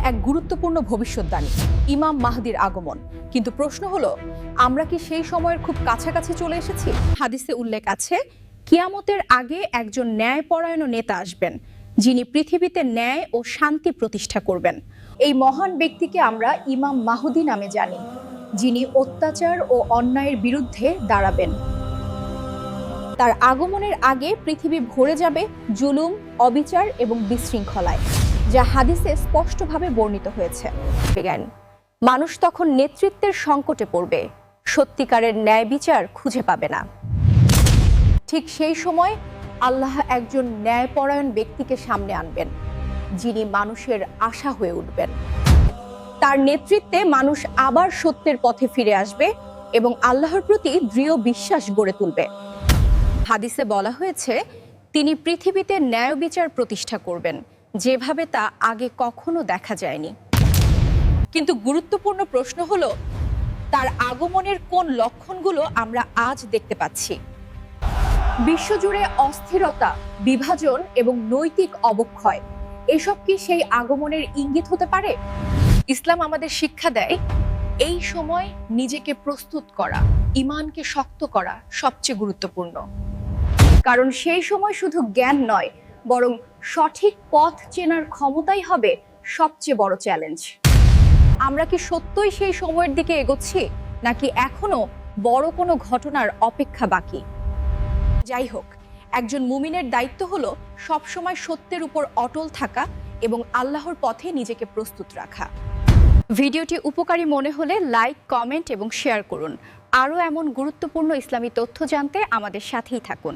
এক গুরুত্বপূর্ণ ভবিষ্যদ্বাণী, ইমাম মাহদির আগমন। কিন্তু প্রশ্ন হলো, আমরা কি সেই সময়ের খুব কাছাকাছি চলে এসেছি? হাদিসে উল্লেখ আছে, কিয়ামতের আগে একজন ন্যায়পরায়ণ নেতা আসবেন, যিনি পৃথিবীতে ন্যায় ও শান্তি প্রতিষ্ঠা করবেন। এই মহান ব্যক্তিকে আমরা ইমাম মাহদি নামে জানি, যিনি অত্যাচার ও অন্যায়ের বিরুদ্ধে দাঁড়াবেন। তার আগমনের আগে পৃথিবী ভরে যাবে জুলুম, অবিচার এবং বিশৃঙ্খলায়, যা হাদিসে স্পষ্টভাবে বর্ণিত হয়েছে। মানুষ তখন নেতৃত্বের সংকটে পড়বে, সত্যিকারের ন্যায় বিচার খুঁজে পাবে না। ঠিক সেই সময় আল্লাহ একজন ন্যায়পরায়ণ ব্যক্তিকে সামনে আনবেন, যিনি মানুষের আশা হয়ে উঠবেন। তার নেতৃত্বে মানুষ আবার সত্যের পথে ফিরে আসবে এবং আল্লাহর প্রতি দৃঢ় বিশ্বাস গড়ে তুলবে। হাদিসে বলা হয়েছে, তিনি পৃথিবীতে ন্যায় বিচার প্রতিষ্ঠা করবেন, যেভাবে তা আগে কখনো দেখা যায়নি। কিন্তু গুরুত্বপূর্ণ প্রশ্ন হলো, তার আগমনের কোন লক্ষণগুলো আমরা আজ দেখতে পাচ্ছি? বিশ্বজুড়ে অস্থিরতা, বিভাজন এবং নৈতিক অবক্ষয়, এসব কি সেই আগমনের ইঙ্গিত হতে পারে? ইসলাম আমাদের শিক্ষা দেয়, এই সময় নিজেকে প্রস্তুত করা, ঈমানকে শক্ত করা সবচেয়ে গুরুত্বপূর্ণ। কারণ সেই সময় শুধু জ্ঞান নয়, বরং সঠিক পথ চেনার ক্ষমতাই হবে সবচেয়ে বড় চ্যালেঞ্জ। আমরা কি সত্যই সেই সময়ের দিকে এগোচ্ছি, নাকি এখনো বড় কোনো ঘটনার অপেক্ষা বাকি? যাই হোক, একজন মুমিনের দায়িত্ব হলো সবসময় সত্যের উপর অটল থাকা এবং আল্লাহর পথে নিজেকে প্রস্তুত রাখা। ভিডিওটি উপকারী মনে হলে লাইক, কমেন্ট এবং শেয়ার করুন। আরও এমন গুরুত্বপূর্ণ ইসলামী তথ্য জানতে আমাদের সাথেই থাকুন।